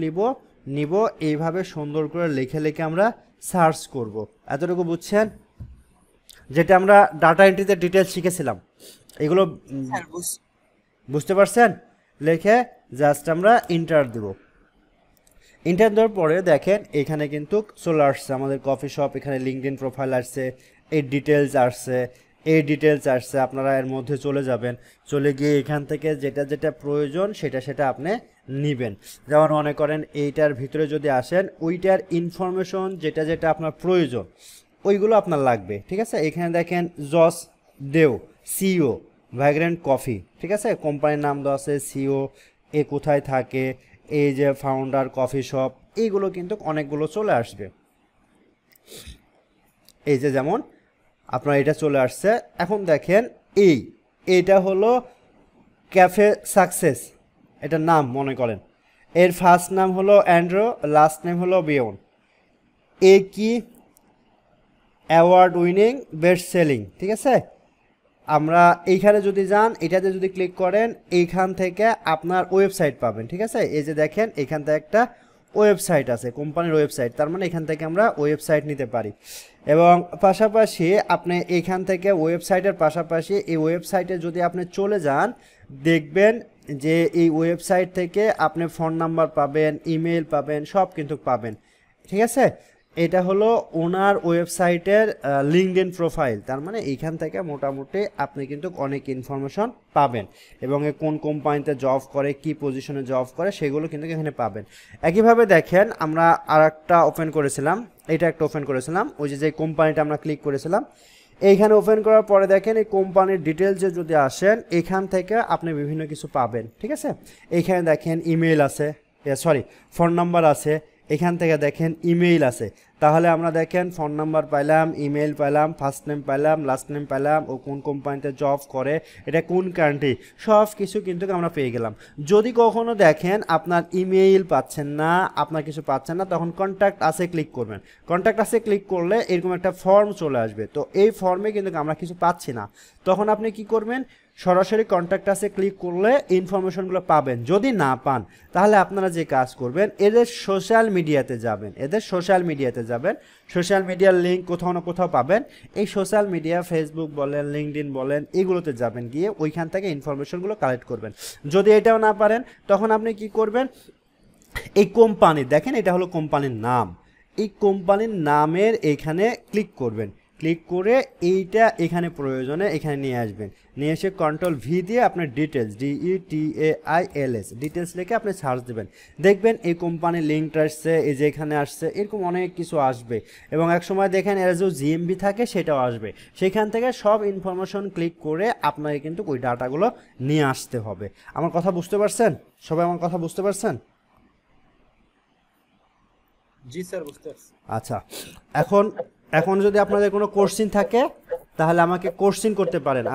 নিব এইভাবে সুন্দর করে লিখে লিখে আমরা সার্চ করব। এতটুকু বুঝছেন? যেটা আমরা ডাটা এন্ট্রিতে ডিটেলস শিখেছিলাম এগুলো বুঝতে পারছেন? লিখে জাস্ট আমরা ইন্টার দেব। ইন্টার দেওয়ার পরে দেখেন এখানে কিন্তু চলে আসছে আমাদের কফি শপ, এখানে লিঙ্কডইন প্রোফাইল আসছে, এই ডিটেলস আসছে। আপনারা এর মধ্যে চলে যাবেন, চলে গিয়ে এখান থেকে যেটা যেটা প্রয়োজন সেটা আপনি নেবেন। যেমন মনে করেন এইটার ভিতরে যদি আসেন ওইটার ইনফরমেশন যেটা যেটা আপনার প্রয়োজন ওইগুলো আপনার লাগবে, ঠিক আছে। এখানে দেখেন জস দেও সিও ভাইগ্রেন্ট কফি, ঠিক আছে, কোম্পানির নাম দেওয়া আছে, সিও, এ কোথায় থাকে, এই যে ফাউন্ডার কফি শপ, এইগুলো কিন্তু অনেকগুলো চলে আসবে। এই যে যেমন আপনার এটা চলে আসছে। এখন দেখেন এইটা হলো ক্যাফে সাকসেস, এটার নাম মনে করেন, এর ফার্স্ট নাম হলো অ্যান্ড্রো, লাস্ট নেম হলো বিয়ন। এ কি অ্যাওয়ার্ড উইনিং বেস্ট সেলিং, ঠিক আছে। আমরা এইখানে যদি যান, এটাতে যদি ক্লিক করেন, এইখান থেকে আপনার ওয়েবসাইট পাবেন, ঠিক আছে। এই যে দেখেন এখান থেকে একটা ওয়েবসাইট আছে, কোম্পানির ওয়েবসাইট, তার মানে এখান থেকে আমরা ওয়েবসাইট নিতে পারি। এবং পাশাপাশি আপনি এখান থেকে ওয়েবসাইটের পাশাপাশি এই ওয়েবসাইটে যদি আপনি চলে যান, দেখবেন যে এই ওয়েবসাইট থেকে আপনি ফোন নাম্বার পাবেন, ইমেল পাবেন, সব কিন্তু পাবেন, ঠিক আছে। এটা হলো ওনার ওয়েবসাইটের লিঙ্কডইন প্রোফাইল, তার মানে এইখান থেকে মোটামুটি আপনি কিন্তু অনেক ইনফরমেশন পাবেন এবং কোন কোম্পানিতে জব করে, কি পজিশনে জব করে, সেগুলো কিন্তু এখানে পাবেন। একইভাবে দেখেন আমরা আরেকটা ওপেন করেছিলাম, এটা একটা ওপেন করেছিলাম, ওই যে কোম্পানিটা আমরা ক্লিক করেছিলাম, এইখানে ওপেন করার পরে দেখেন এই কোম্পানির ডিটেলসে যদি আসেন, এখান থেকে আপনি বিভিন্ন কিছু পাবেন, ঠিক আছে। এইখানে দেখেন ইমেল আছে, সরি ফোন নাম্বার আছে, এখান থেকে দেখেন ইমেইল আছে। তাহলে আমরা দেখেন ফোন নাম্বার পাইলাম, ইমেল পাইলাম, ফার্স্ট নেম পাইলাম, লাস্ট নেম পাইলাম, ও কোন কোম্পানিতে জব করে, এটা কোন কান্ট্রি, সব কিছু কিন্তু আমরা পেয়ে গেলাম। যদি কখনো দেখেন আপনার ইমেইল পাচ্ছেন না, আপনার কিছু পাচ্ছেন না, তখন কন্ট্যাক্ট আছে ক্লিক করবেন। কন্ট্যাক্ট আছে ক্লিক করলে এরকম একটা ফর্ম চলে আসবে। তো এই ফর্মে কিন্তু আমরা কিছু পাচ্ছি না, তখন আপনি কি করবেন, সরাসরি কন্ট্যাক্ট আছে ক্লিক করলে ইনফরমেশনগুলো পাবেন। যদি না পান, তাহলে আপনারা যে কাজ করবেন, এদের সোশ্যাল মিডিয়াতে যাবেন, সোশ্যাল মিডিয়ার লিঙ্ক কোথাও না কোথাও পাবেন। এই সোশ্যাল মিডিয়া ফেসবুক বলেন, লিঙ্কডইন বলেন, এগুলোতে যাবেন, গিয়ে ওইখান থেকে ইনফরমেশনগুলো কালেক্ট করবেন। যদি এটাও না পারেন, তখন আপনি কি করবেন, এই কোম্পানি দেখেন, এটা হলো কোম্পানির নাম, এই কোম্পানির নামের এখানে ক্লিক করবেন, ক্লিক করে এইটা এখানে প্রয়োজনে এখানে নিয়ে আসবেন, নিয়ে এসে কন্ট্রোল ভি দিয়ে আপনার ডিটেলস, DETAILS ডিটেলস লিখে আপনি সার্চ দেবেন, দেখবেন এই কোম্পানির লিঙ্কটা আসছে, এই যে এখানে আসছে, এরকম অনেক কিছু আসবে। এবং এক সময় দেখেন এর যে GMB থাকে সেটাও আসবে, সেখান থেকে সব ইনফরমেশন ক্লিক করে আপনাকে কিন্তু ওই ডাটাগুলো নিয়ে আসতে হবে। আমার কথা বুঝতে পারছেন সবাই? আমার কথা বুঝতে পারছেন? জি স্যার, বুঝতে পারছি। আচ্ছা, এখন যদি আপনাদের কোনো কোশ্চেন থাকে তাহলে আমাকে কোশ্চেন করতে পারেন।